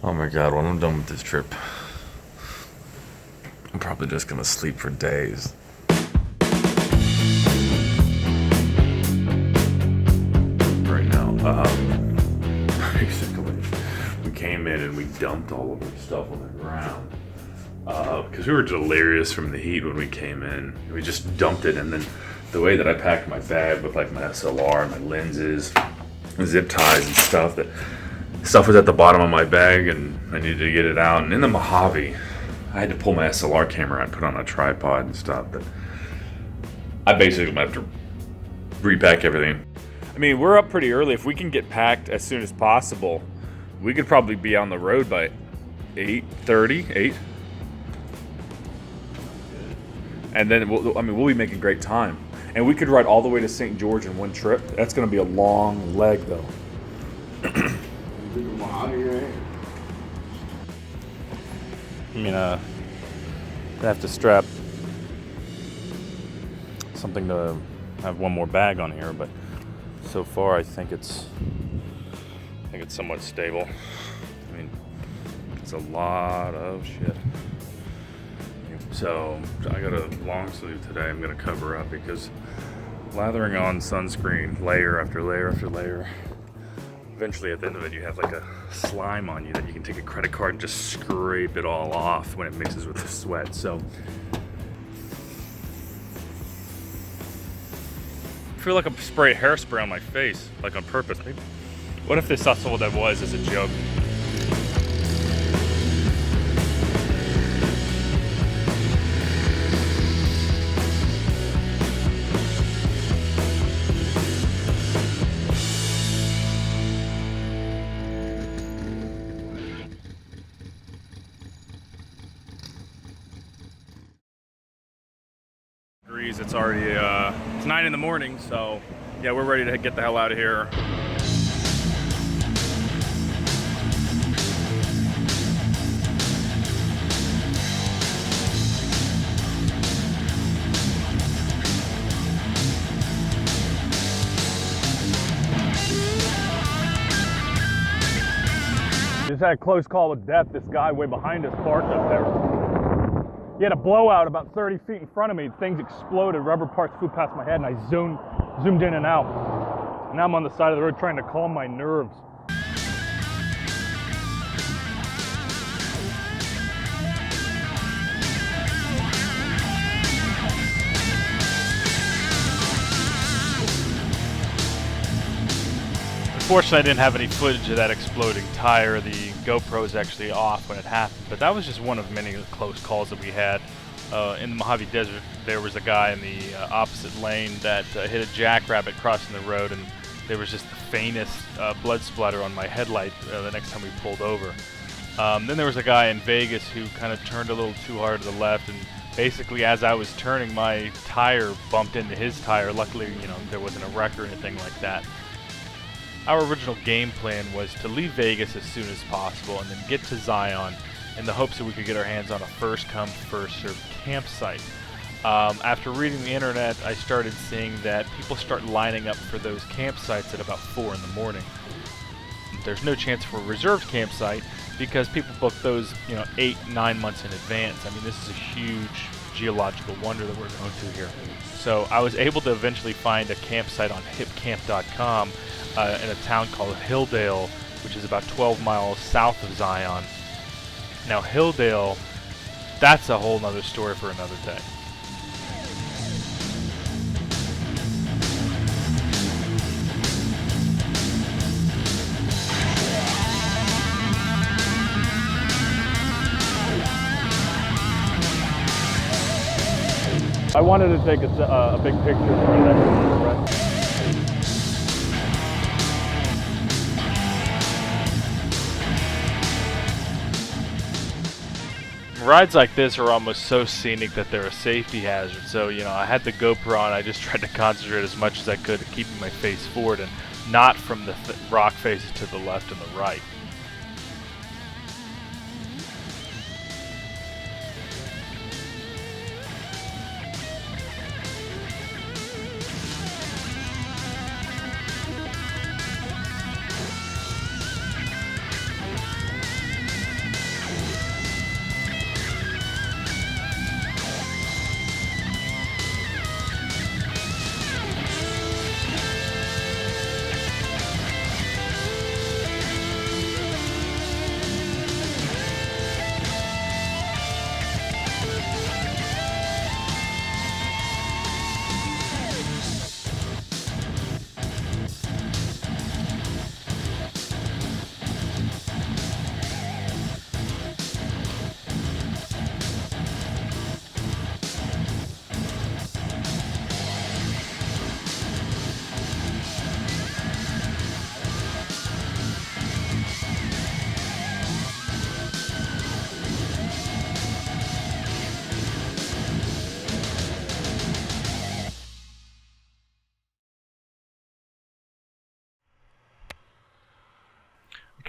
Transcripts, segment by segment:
Oh my god, when I'm done with this trip, I'm probably just gonna sleep for days. Right now, basically, we came in and we dumped all of our stuff on the ground. Because we were delirious from the heat when we came in. We just dumped it, and then the way that I packed my bag with like my SLR, my lenses, zip ties and stuff, that stuff was at the bottom of my bag and I needed to get it out. And in the Mojave, I had to pull my SLR camera out and put on a tripod and stuff. But I basically have to repack everything. I mean, we're up pretty early. If we can get packed as soon as possible, we could probably be on the road by 8:30, 8. And then we'll be making great time. And we could ride all the way to St. George in one trip. That's going to be a long leg, though. I mean, I have to strap something to have one more bag on here, but so far I think it's somewhat stable. I mean, it's a lot of shit. So I got a long sleeve today. I'm gonna cover up because lathering on sunscreen layer after layer after layer, eventually at the end of it you have like a slime on you that you can take a credit card and just scrape it all off when it mixes with the sweat. So I feel like I'm spraying hairspray on my face, like on purpose. What if this thought what that was as a joke? It's already it's 9 in the morning, so yeah, we're ready to get the hell out of here. Just had a close call with death. This guy way behind us parked up there. He had a blowout about 30 feet in front of me. Things exploded, rubber parts flew past my head, and I zoomed in and out. And now I'm on the side of the road trying to calm my nerves. Unfortunately, I didn't have any footage of that exploding tire. The GoPro is actually off when it happened, but that was just one of many close calls that we had. In the Mojave Desert, there was a guy in the opposite lane that hit a jackrabbit crossing the road, and there was just the faintest blood splatter on my headlight the next time we pulled over. Then there was a guy in Vegas who kind of turned a little too hard to the left, and basically as I was turning, my tire bumped into his tire. Luckily, there wasn't a wreck or anything like that. Our original game plan was to leave Vegas as soon as possible and then get to Zion in the hopes that we could get our hands on a first-come, first-served campsite. After reading the internet, I started seeing that people start lining up for those campsites at about 4 in the morning. There's no chance for a reserved campsite because people book those, 8-9 months in advance. I mean, this is a huge geological wonder that we're going to here. So I was able to eventually find a campsite on hipcamp.com in a town called Hilldale, which is about 12 miles south of Zion. Now Hilldale, that's a whole nother story for another day. I wanted to take a big picture for you. That's rides like this are almost so scenic that they're a safety hazard. So, I had the GoPro on. I just tried to concentrate as much as I could, keeping my face forward and not from the rock faces to the left and the right.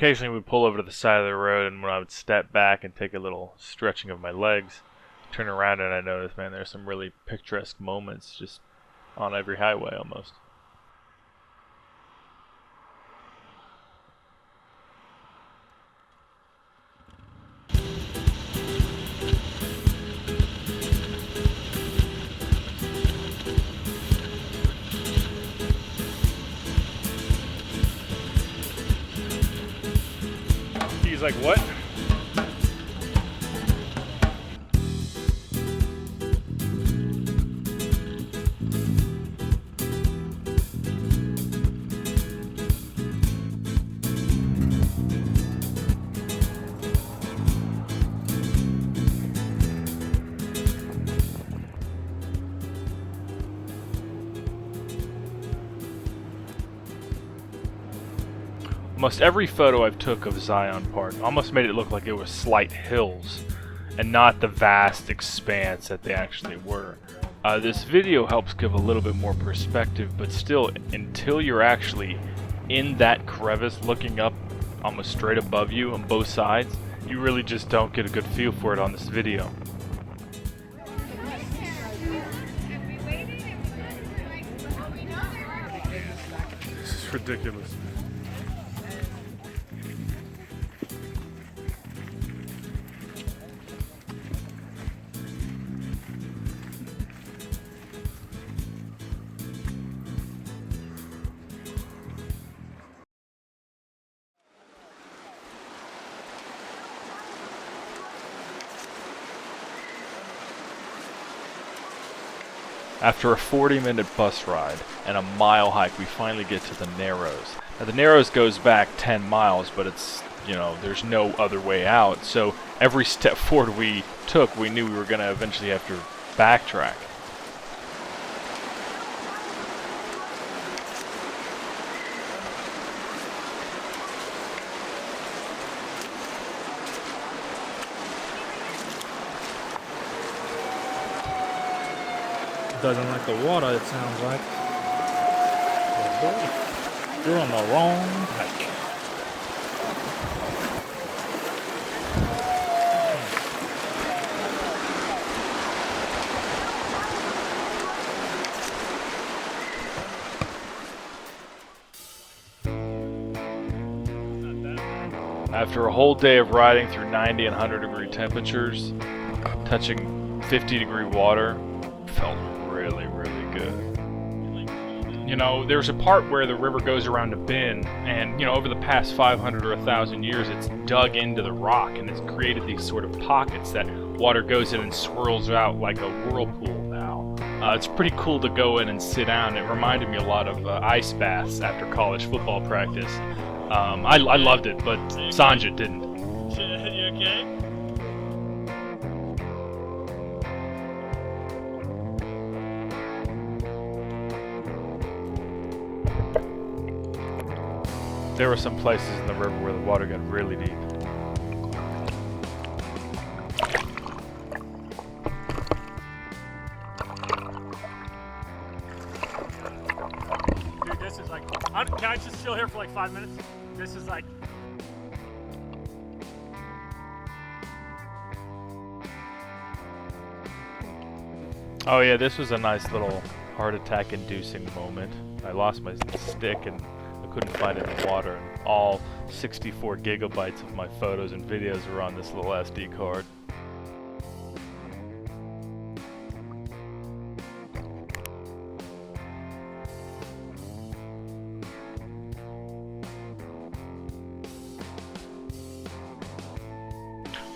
occasionally we'd pull over to the side of the road, and when I would step back and take a little stretching of my legs, turn around and I noticed, man, there's some really picturesque moments just on every highway almost. He's like, what? Almost every photo I've took of Zion Park almost made it look like it was slight hills and not the vast expanse that they actually were. This video helps give a little bit more perspective, but still, until you're actually in that crevice looking up almost straight above you on both sides, you really just don't get a good feel for it on this video. This is ridiculous. After a 40-minute bus ride and a mile hike, we finally get to the Narrows. Now the Narrows goes back 10 miles, but it's, there's no other way out. So every step forward we took, we knew we were going to eventually have to backtrack. Doesn't like the water, it sounds like. Oh boy, you're on the wrong hike. After a whole day of riding through 90 and 100 degree temperatures, touching 50-degree water felt really, really good. There's a part where the river goes around a bend, and over the past 500 or 1,000 years, it's dug into the rock, and it's created these sort of pockets that water goes in and swirls out like a whirlpool now. It's pretty cool to go in and sit down. It reminded me a lot of ice baths after college football practice. I loved it, but Sanja didn't. You okay? There were some places in the river where the water got really deep. Dude, this is like... Can I just chill here for like 5 minutes? This is like... Oh yeah, this was a nice little heart attack inducing moment. I lost my stick and I couldn't find it in the water, and all 64 gigabytes of my photos and videos were on this little SD card.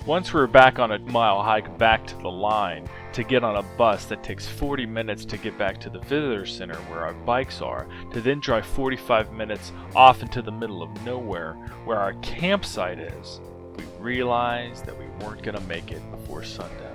Once we were back on a mile hike back to the line to get on a bus that takes 40 minutes to get back to the visitor center where our bikes are, to then drive 45 minutes off into the middle of nowhere where our campsite is, we realized that we weren't going to make it before sundown.